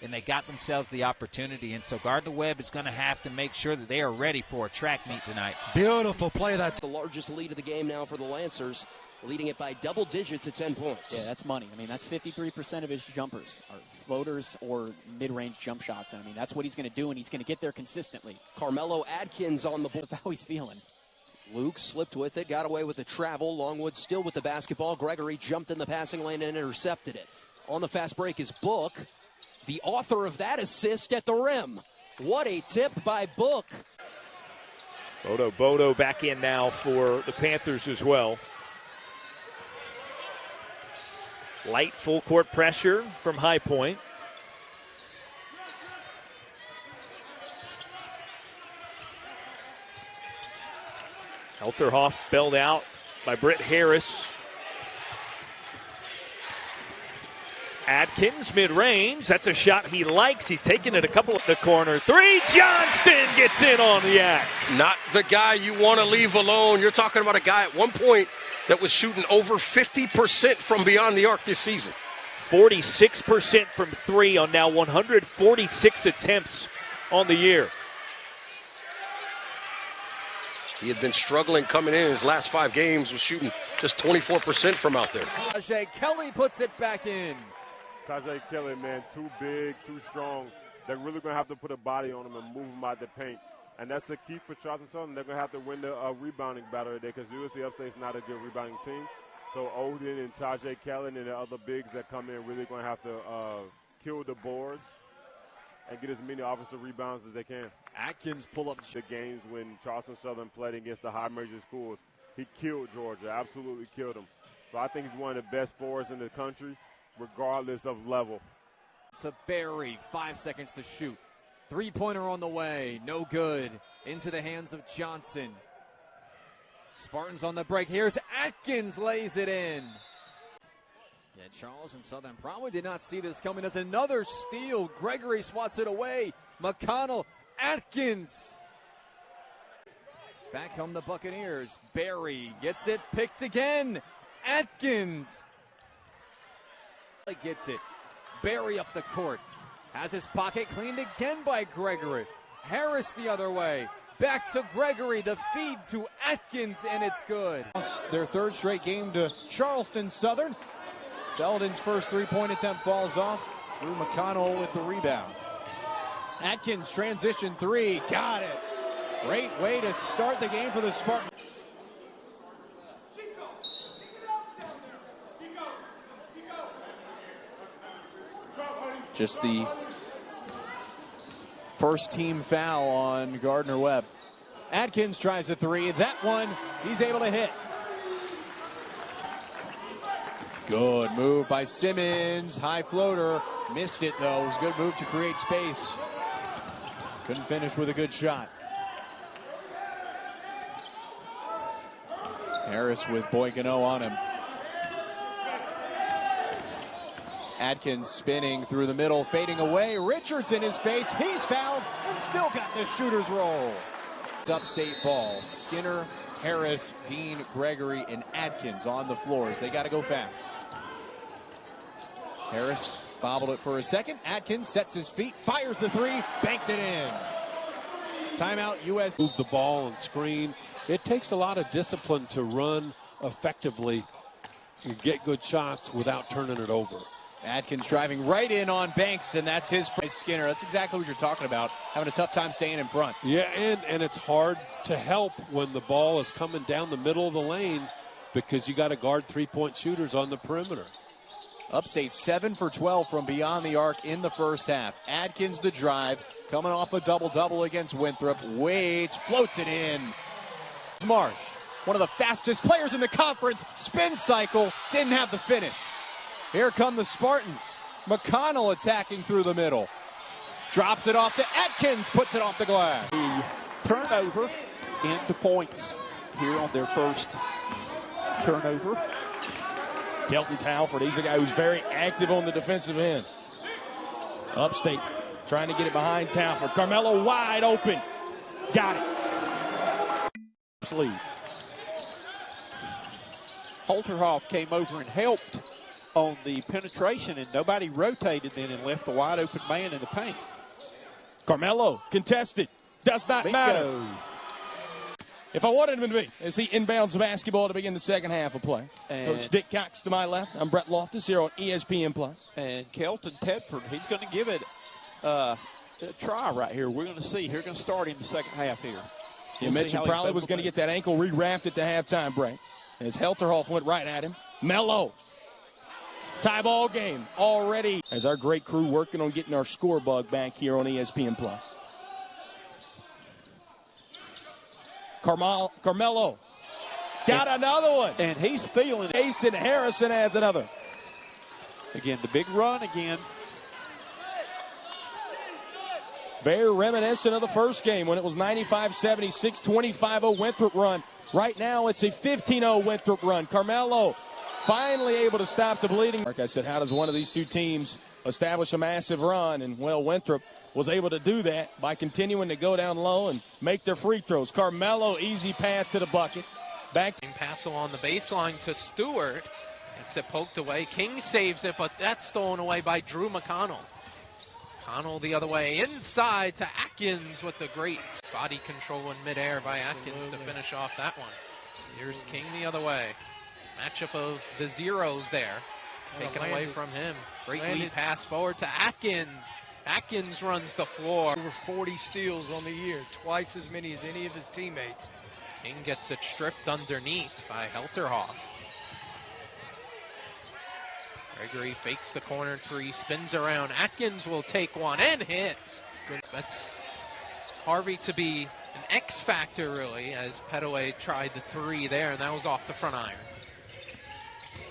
and they got themselves the opportunity. And so Gardner-Webb is going to have to make sure that they are ready for a track meet tonight. Beautiful play. That's the largest lead of the game now for the Lancers, leading it by double digits at 10 points. Yeah, that's money. I mean, that's 53% of his jumpers are floaters or mid-range jump shots. And I mean, that's what he's going to do, and he's going to get there consistently. Carmelo Adkins on the board. How he's feeling. Luke slipped with it, got away with the travel. Longwood still with the basketball. Gregory jumped in the passing lane and intercepted it. On the fast break is Book, the author of that assist at the rim. What a tip by Book. Bodo back in now for the Panthers as well. Light full court pressure from High Point. Helterhoff bailed out by Britt Harris. Adkins mid-range. That's a shot he likes. He's taken it a couple of the corner. Three. Johnston gets in on the act. Not the guy you want to leave alone. You're talking about a guy at one point that was shooting over 50% from beyond the arc this season. 46% from three on now 146 attempts on the year. He had been struggling coming in his last 5 games, was shooting just 24% from out there. Tajay Kelly puts it back in. Tajay Kelly, man, too big, too strong. They're really going to have to put a body on him and move him out the paint. And that's the key for Charleston Southern. They're going to have to win the rebounding battle today because USC Upstate's not a good rebounding team. So Odin and Tajay Kelly and the other bigs that come in really going to have to kill the boards and get as many offensive rebounds as they can. Adkins pull up the games when Charleston Southern played against the high major schools. He killed Georgia, absolutely killed them. So I think he's one of the best forwards in the country, regardless of level. To Barry, 5 seconds to shoot. Three-pointer on the way, no good. Into the hands of Johnson. Spartans on the break. Here's Adkins, lays it in. Yeah, Charleston Southern probably did not see this coming. As another steal, Gregory swats it away. McConnell, Adkins. Back come the Buccaneers. Barry gets it, picked again. Adkins gets it. Barry up the court. Has his pocket cleaned again by Gregory. Harris the other way. Back to Gregory. The feed to Adkins, and it's good. Their third straight game to Charleston Southern. Selden's first three-point attempt falls off. Drew McConnell with the rebound. Adkins transition three. Got it. Great way to start the game for the Spartans. Just the first team foul on Gardner-Webb. Adkins tries a three. That one he's able to hit. Good move by Simmons. High floater. Missed it, though. It was a good move to create space. Couldn't finish with a good shot. Harris with Boykano on him. Adkins spinning through the middle, fading away. Richards in his face. He's fouled and still got the shooter's roll. Upstate ball. Skinner, Harris, Dean, Gregory, and Adkins on the floors. They got to go fast. Harris bobbled it for a second. Adkins sets his feet, fires the three, banked it in. Timeout, USC. Move the ball and screen. It takes a lot of discipline to run effectively and get good shots without turning it over. Adkins driving right in on Banks, and that's his Skinner. That's exactly what you're talking about, having a tough time staying in front. Yeah, and it's hard to help when the ball is coming down the middle of the lane because you got to guard three-point shooters on the perimeter. Upstate 7 for 12 from beyond the arc in the first half. Adkins the drive, coming off a double-double against Winthrop. Waits, floats it in. Marsh, one of the fastest players in the conference, spin cycle, didn't have the finish. Here come the Spartans. McConnell attacking through the middle. Drops it off to Adkins, puts it off the glass. The turnover into points here on their first turnover. Kelton Talford, he's a guy who's very active on the defensive end. Upstate trying to get it behind Talford. Carmelo wide open. Got it. Lead. Holterhoff came over and helped on the penetration, and nobody rotated then and left the wide open man in the paint. Carmelo contested. Does not matter. If I wanted him to be, as he inbounds the basketball to begin the second half of play. And Coach Dick Cox to my left. I'm Brett Loftus here on ESPN+. And Kelton Tedford, he's going to give it a try right here. We're going to see. He's going to start him the second half here. You mentioned probably was going to get that ankle re-wrapped at the halftime break. As Helterhoff went right at him. Melo. Tie ball game already. As our great crew working on getting our score bug back here on ESPN+. Carmelo got another one. And he's feeling it. Jason Harrison adds another. Again, the big run again. Very reminiscent of the first game when it was 95-76, 25-0 Winthrop run. Right now it's a 15-0 Winthrop run. Carmelo finally able to stop the bleeding. Like I said, how does one of these two teams establish a massive run? And, well, Winthrop was able to do that by continuing to go down low and make their free throws. Carmelo, easy path to the bucket. Back. Pass along the baseline to Stewart. It's it poked away. King saves it, but that's stolen away by Drew McConnell. McConnell the other way, inside to Adkins with the great body control in midair by Adkins to finish off that one. Here's King the other way. Matchup of the zeros there. Taken away from him. Great lead pass forward to Adkins. Adkins runs the floor. Over 40 steals on the year, twice as many as any of his teammates. King gets it stripped underneath by Helterhoff. Gregory fakes the corner three, spins around. Adkins will take one and hits. That's Harvey to be an X factor, really, as Petaway tried the three there, and that was off the front iron.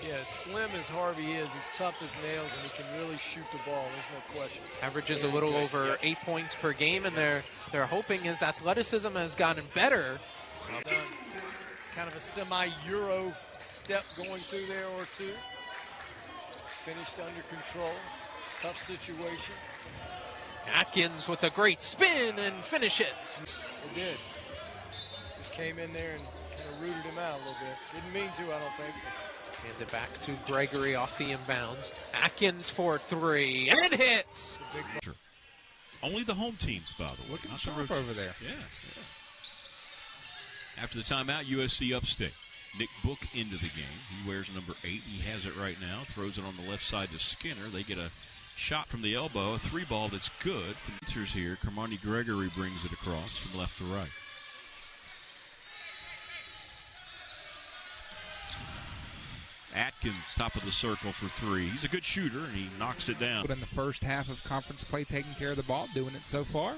Yeah, slim as Harvey is, he's tough as nails, and he can really shoot the ball. There's no question. Averages a little over 8 points per game, and they're hoping his athleticism has gotten better. Kind of a semi-Euro step going through there or two. Finished under control. Tough situation. Adkins with a great spin and finishes. They did. Just came in there and kind of rooted him out a little bit. Didn't mean to, I don't think. Hand it back to Gregory off the inbounds. Atkins for three and hits. Only the home teams, by the way. Look at Sharp over there. Yeah. After the timeout, USC Upstate. Nick Book into the game. He wears number 8. He has it right now. Throws it on the left side to Skinner. They get a shot from the elbow. A three ball that's good. From the answers here, Carmelo Gregory brings it across from left to right. Adkins, top of the circle for three. He's a good shooter, and he knocks it down. In the first half of conference play, taking care of the ball, doing it so far.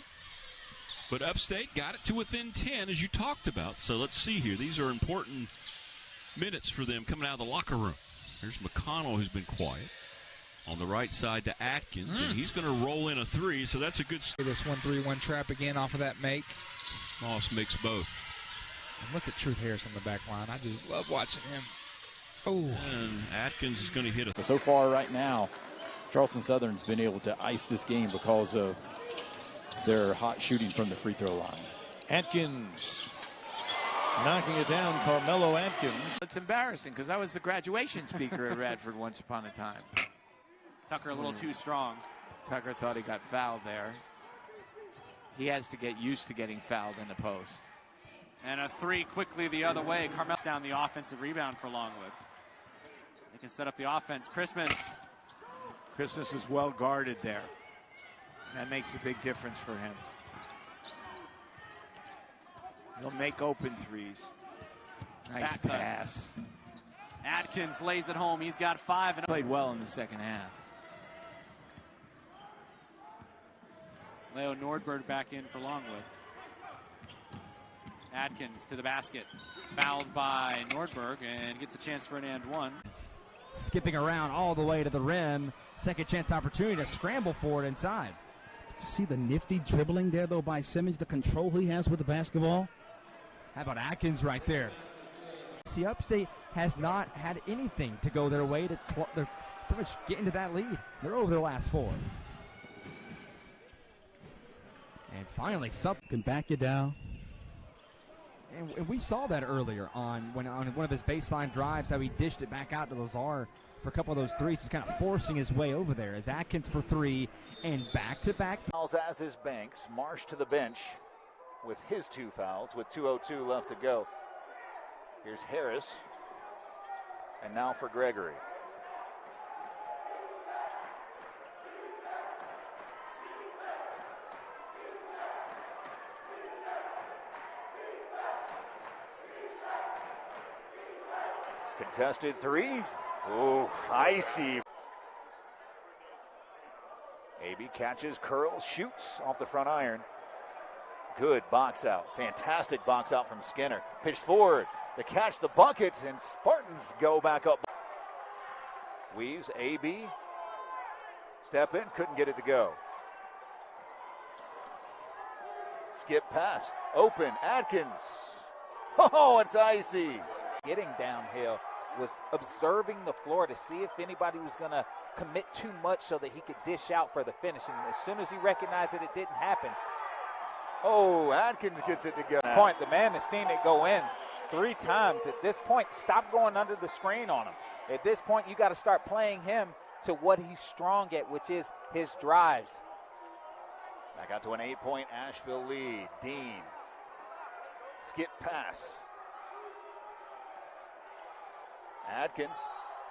But Upstate got it to within 10, as you talked about. So let's see here. These are important minutes for them coming out of the locker room. There's McConnell, who's been quiet. On the right side to Adkins, and he's going to roll in a three, so that's a good start. This 1-3-1 trap again off of that make. Moss makes both. And look at Truth Harris on the back line. I just love watching him. Oh. And Adkins is going to hit a. So far right now, Charleston Southern's been able to ice this game because of their hot shooting from the free throw line. Adkins knocking it down, Carmelo Adkins. It's embarrassing because I was the graduation speaker at Radford once upon a time. Tucker a little too strong. Tucker thought he got fouled there. He has to get used to getting fouled in the post. And a three quickly the other way. Carmelo's down the offensive rebound for Longwood. They can set up the offense. Christmas is well guarded there. That makes a big difference for him. He'll make open threes. Nice pass. Adkins lays it home. He's got 5 and played well in the second half. Leo Nordberg back in for Longwood. Adkins to the basket. Fouled by Nordberg and gets a chance for an and one. Skipping around all the way to the rim. Second chance opportunity to scramble for it inside. See the nifty dribbling there, though, by Simmons, the control he has with the basketball. How about Adkins right there? See, Upstate has not had anything to go their way to they're pretty much get into that lead. They're over their last 4. And finally, something can back you down. and we saw that earlier on one of his baseline drives, how he dished it back out to Lazar for a couple of those threes. He's kind of forcing his way over there as Adkins for three and back-to-back. Fouls as is Banks. Marsh to the bench with his 2 fouls with 2:02 left to go. Here's Harris. And now for Gregory. Contested 3. Ooh, icy. AB catches, curls, shoots off the front iron. Good box out. Fantastic box out from Skinner. Pitch forward. The catch, the bucket, and Spartans go back up. Weaves, AB. Step in, couldn't get it to go. Skip pass. Open, Adkins. Oh, it's icy. Getting downhill was observing the floor to see if anybody was going to commit too much so that he could dish out for the finish. And as soon as he recognized that it didn't happen. Oh, Adkins gets it to go. At this point, the man has seen it go in 3 times. At this point, stop going under the screen on him. At this point, you got to start playing him to what he's strong at, which is his drives. Back out to an 8-point Asheville lead. Dean. Skip pass. Adkins.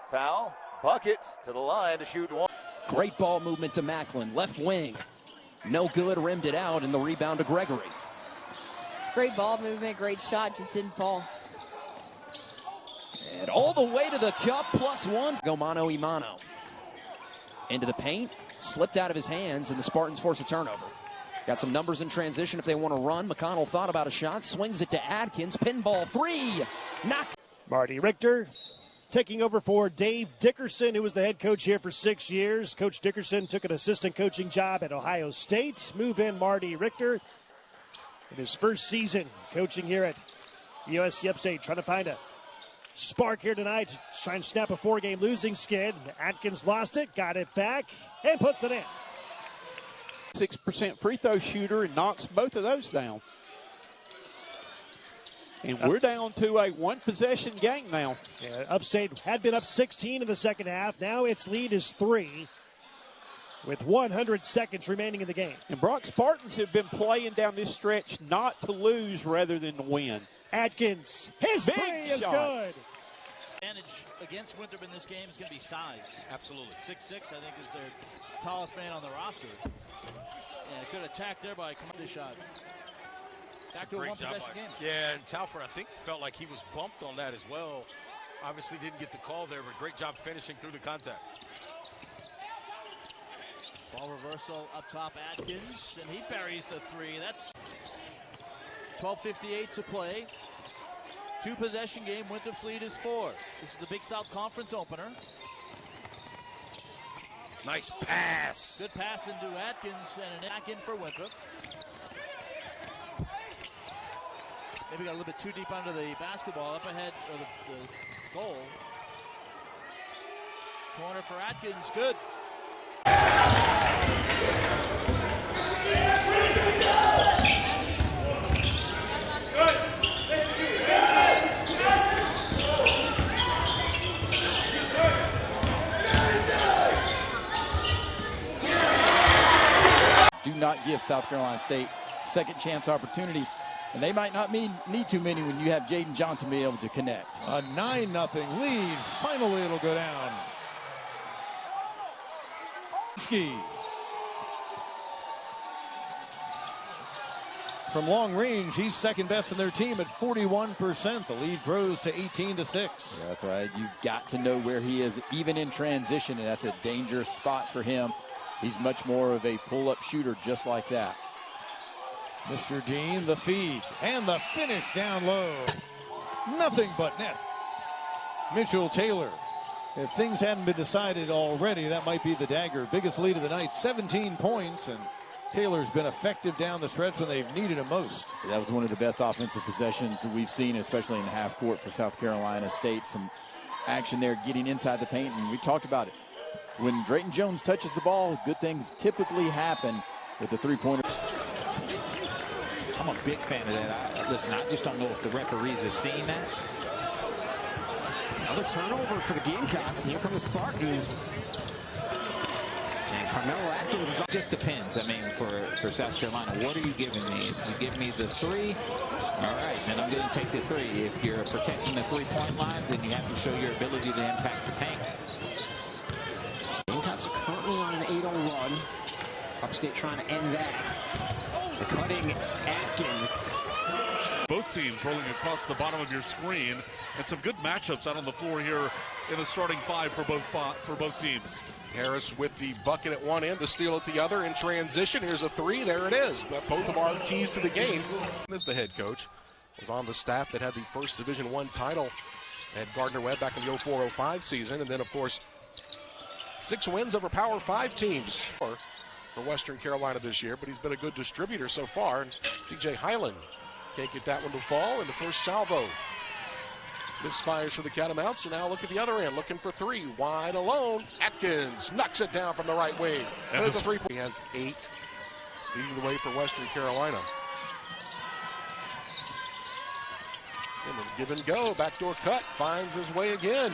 Foul. Bucket to the line to shoot one. Great ball movement to Macklin. Left wing. No good. Rimmed it out, and the rebound to Gregory. Great ball movement. Great shot. Just didn't fall. And all the way to the cup, +1. Go mano y mano. Into the paint. Slipped out of his hands, and the Spartans force a turnover. Got some numbers in transition if they want to run. McConnell thought about a shot. Swings it to Adkins. Pinball 3. Knocked. Marty Richter taking over for Dave Dickerson, who was the head coach here for 6 years. Coach Dickerson took an assistant coaching job at Ohio State. Move in Marty Richter in his first season coaching here at USC Upstate, trying to find a spark here tonight, trying to snap a 4-game losing skid. Adkins lost it, got it back, and puts it in. 6% free throw shooter and knocks both of those down. And we're down to a 1-possession game now. Yeah, Upstate had been up 16 in the second half. Now its lead is 3 with 100 seconds remaining in the game. And Brock Spartans have been playing down this stretch not to lose rather than to win. Adkins, his big three is shot. good. Advantage against Winthrop in this game is going to be size. Absolutely. 6'6", I think, is their tallest man on the roster. And good attack there by this shot. Back to a one-possession game. Yeah, and Talford, I think, felt like he was bumped on that as well. Obviously didn't get the call there, but great job finishing through the contact. Ball reversal up top, Adkins, and he buries the 3. That's 12:58 to play. 2-possession game. Winthrop's lead is 4. This is the Big South Conference opener. Nice pass. Good pass into Adkins, and an back in for Winthrop. Maybe got a little bit too deep under the basketball, up ahead of the goal. Corner for Adkins, good. Do not give South Carolina State second chance opportunities. And they might not need too many when you have Jaden Johnson being able to connect. A 9-0 lead. Finally, it'll go down. Ski. From long range, he's second best in their team at 41%. The lead grows to 18-6. Yeah, that's right. You've got to know where he is, even in transition, and that's a dangerous spot for him. He's much more of a pull-up shooter just like that. Mr. Dean, the feed, and the finish down low. Nothing but net. Mitchell Taylor. If things hadn't been decided already, that might be the dagger. Biggest lead of the night, 17 points, and Taylor's been effective down the stretch when they've needed him most. That was one of the best offensive possessions that we've seen, especially in the half court for South Carolina State. Some action there getting inside the paint, and we talked about it. When Drayton Jones touches the ball, good things typically happen with the three-pointer. I'm a big fan of that. Listen, I just don't know if the referees have seen that. Another turnover for the Gamecocks, and here come the Spartans. And Carmelo Adkins is up. Just depends. I mean, for South Carolina, what are you giving me? If you give me the 3, all right, then I'm going to take the 3. If you're protecting the 3-point line, then you have to show your ability to impact the paint. Gamecocks are currently on an 8-0 run. Upstate trying to end that. The cutting Adkins. Both teams rolling across the bottom of your screen, and some good matchups out on the floor here in the starting 5 for both teams. Harris with the bucket at one end, the steal at the other in transition. Here's a 3. There it is. But both of our keys to the game. As the head coach was on the staff that had the first Division I title at Gardner-Webb back in the 04-05 season, and then of course 6 wins over Power 5 teams for Western Carolina this year. But he's been a good distributor so far. And C.J. Hyland can't get that one to fall in the first salvo. Misfires for the Catamounts, and now look at the other end, looking for 3, wide alone. Atkins knocks it down from the right wing. And there's a 3-point. He has 8, leading the way for Western Carolina. And then give and go, backdoor cut, finds his way again.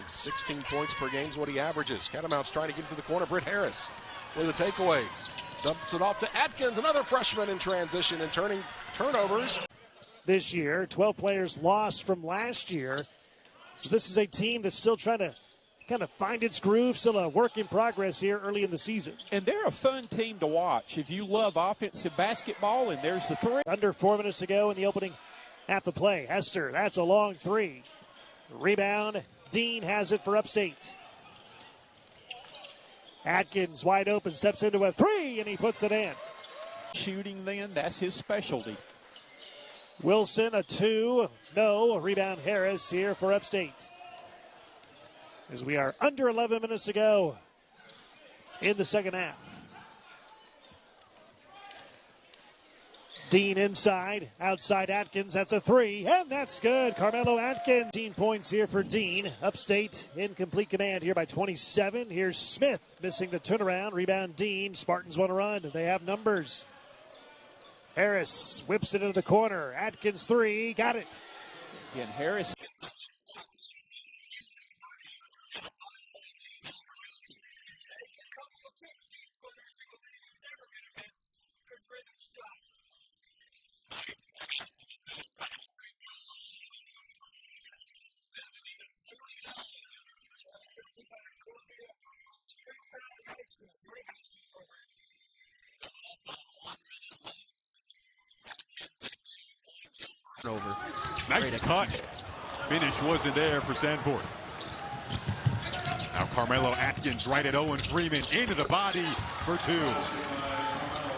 16 points per game is what he averages. Catamounts trying to get to the corner. Britt Harris with a takeaway. Dumps it off to Adkins, another freshman in transition and turning turnovers. This year, 12 players lost from last year. So this is a team that's still trying to kind of find its groove, still a work in progress here early in the season. And they're a fun team to watch. If you love offensive basketball, and there's the 3. Under 4 minutes to go in the opening half of play. Hester, that's a long 3. Rebound, Dean has it for Upstate. Adkins wide open, steps into a 3, and he puts it in. Shooting then, that's his specialty. Wilson, a 2, no. Rebound Harris here for Upstate. As we are under 11 minutes to go in the second half. Dean inside, outside Adkins, that's a 3, and that's good. Carmelo Adkins, 15 points here for Dean. Upstate in complete command here by 27. Here's Smith missing the turnaround. Rebound Dean, Spartans want to run. They have numbers. Harris whips it into the corner. Adkins 3, got it. Again, Harris. Over. Nice cut. Finish wasn't there for Sanford. Now Carmelo Adkins right at Owen Freeman into the body for 2.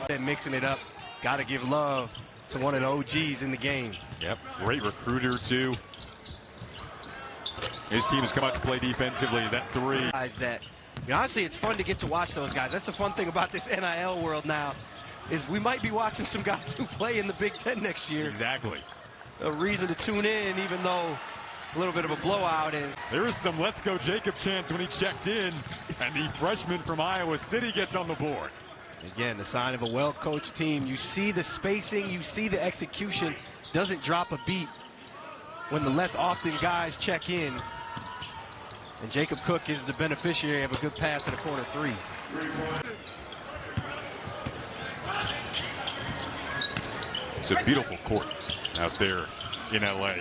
And mixing it up. Got to give love to one of the OGs in the game. Yep, great recruiter too. His team has come out to play defensively. That 3. That, honestly, it's fun to get to watch those guys. That's the fun thing about this NIL world now, is we might be watching some guys who play in the Big Ten next year. Exactly. A reason to tune in, even though a little bit of a blowout is. There was some let's go Jacob chance when he checked in, and the freshman from Iowa City gets on the board. Again, the sign of a well-coached team. You see the spacing, you see the execution. Doesn't drop a beat when the less often guys check in. And Jacob Cook is the beneficiary of a good pass at a corner 3. It's a beautiful court out there in LA.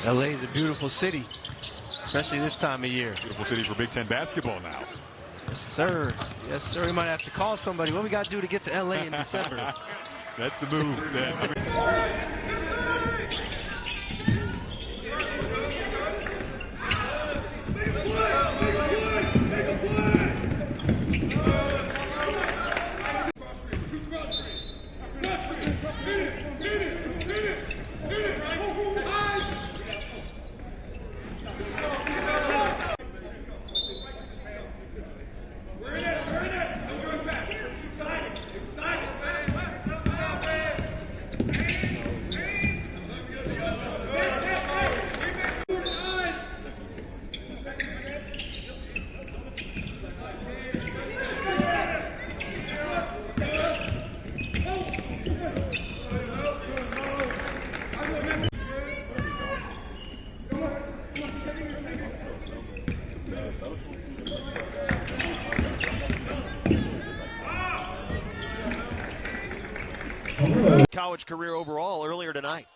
LA is a beautiful city, especially this time of year. Beautiful city for Big Ten basketball now. Yes, sir. Yes, sir. We might have to call somebody. What we got to do to get to LA in December? That's the move then. college career overall earlier tonight.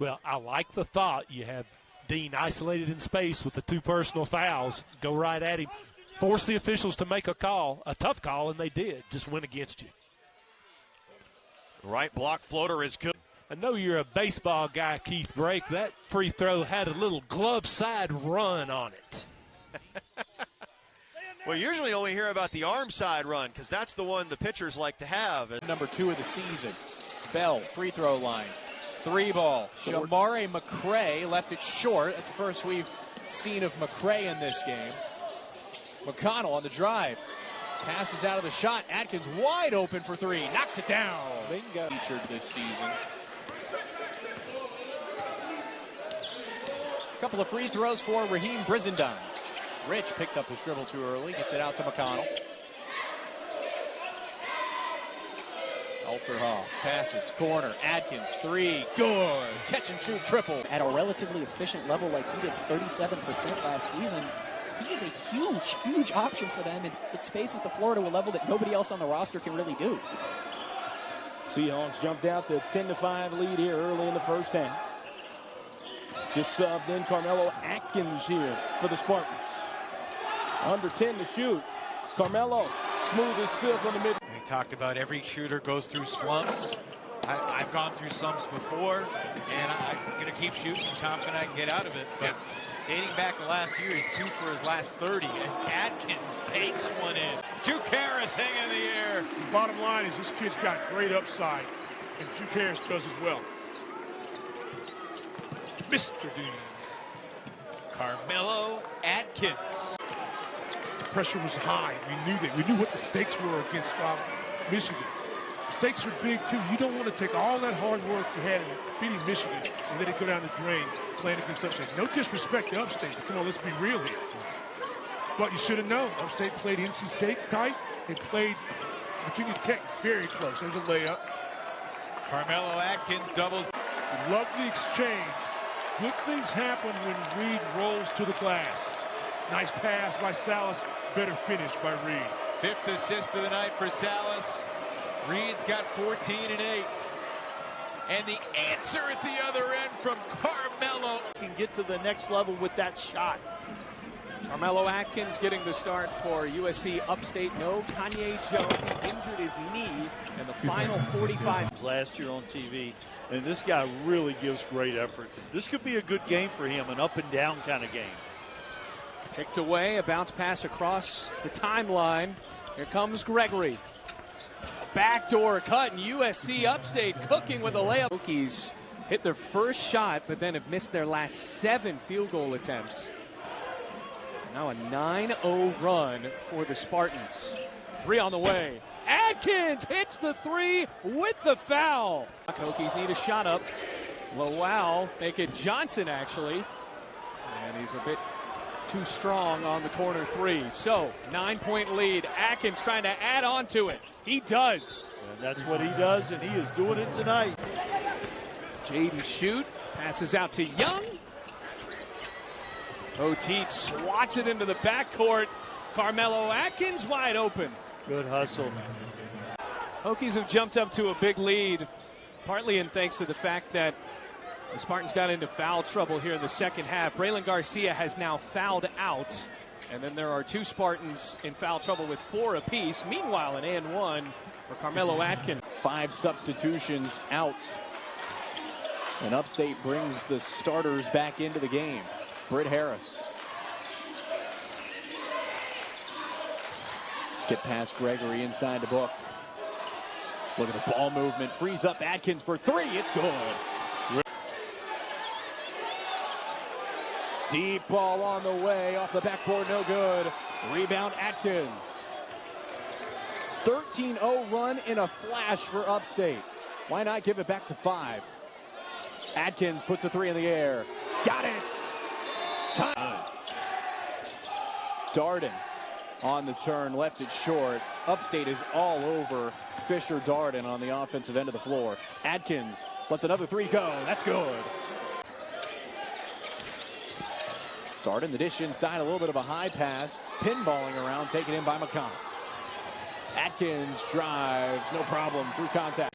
Well, I like the thought. You have Dean isolated in space with the 2 personal fouls. Go right at him. Force the officials to make a call, a tough call, and they did. Just went against you. Right block floater is good. I know you're a baseball guy, Keith Brake. That free throw had a little glove side run on it. Well, usually only hear about the arm side run because that's the one the pitchers like to have. Number 2 of the season. Bell, free throw line. 3 ball. Shamari McCray left it short. That's the first we've seen of McCray in this game. McConnell on the drive. Passes out of the shot. Adkins wide open for 3. Knocks it down. Bingo. Featured this season. A couple of free throws for Raheem Brizendine. Rich picked up his dribble too early. Gets it out to McConnell. Alterhoff passes, corner, Adkins, 3, good. Catch and shoot triple. At a relatively efficient level like he did 37% last season, he is a huge, huge option for them, and it spaces the floor to a level that nobody else on the roster can really do. Seahawks jumped out to a 10-5 lead here early in the first half. Just subbed in Carmelo Adkins here for the Spartans. Under 10 to shoot. Carmelo, smooth as silk on the mid. We talked about every shooter goes through slumps. I've gone through slumps before, and I'm going to keep shooting, confident I can get out of it. But dating back to last year, he's 2 for his last 30 as Adkins bakes one in. Juke Harris hanging in the air. Bottom line is this kid's got great upside, and Juke Harris does as well. Mr. Dean. Carmelo Adkins. Pressure was high. We knew that. We knew what the stakes were against Michigan. The stakes are big, too. You don't want to take all that hard work you had in beating Michigan and let it go down the drain playing against Upstate. No disrespect to Upstate, but come on, let's be real here. But you should have known. Upstate played NC State tight and played Virginia Tech very close. There's a layup. Carmelo Adkins doubles. Love the exchange. Good things happen when Reed rolls to the glass. Nice pass by Salas. Better finish by Reed. 5th assist of the night for Salas. Reed's got 14 and 8. And the answer at the other end from Carmelo. Can get to the next level with that shot. Carmelo Adkins getting the start for USC Upstate. No, Kanye Jones injured his knee in the final 45. Last year on TV, and this guy really gives great effort. This could be a good game for him, an up and down kind of game. Kicked away, a bounce pass across the timeline. Here comes Gregory. Backdoor cut, and USC Upstate cooking with a layup. Hokies hit their first shot, but then have missed their last 7 field goal attempts. Now a 9-0 run for the Spartans. 3 on the way. Adkins hits the 3 with the foul. Hokies need a shot up. Lowell, make it Johnson actually. And he's a bit too strong on the corner 3. So 9-point lead. Adkins trying to add on to it. He does. And that's what he does, and he is doing it tonight. Jaden Shoot passes out to Young. Poteet swats it into the backcourt. Carmelo Adkins wide open. Good hustle. Hokies have jumped up to a big lead, partly in thanks to the fact that the Spartans got into foul trouble here in the second half. Braylon Garcia has now fouled out, and then there are 2 Spartans in foul trouble with 4 apiece. Meanwhile, an and 1 for Carmelo Adkins. 5 substitutions out. And Upstate brings the starters back into the game. Britt Harris. Skip past Gregory inside the book. Look at the ball movement. Frees up Adkins for 3. It's good. Deep ball on the way. Off the backboard, no good. Rebound Adkins. 13-0 run in a flash for Upstate. Why not give it back to 5? Adkins puts a 3 in the air. Got it. Time. Darden on the turn, left it short. Upstate is all over Fisher Darden on the offensive end of the floor. Adkins lets another 3 go. That's good. Darden the dish inside, a little bit of a high pass. Pinballing around, taken in by McConnell. Adkins drives, no problem, through contact.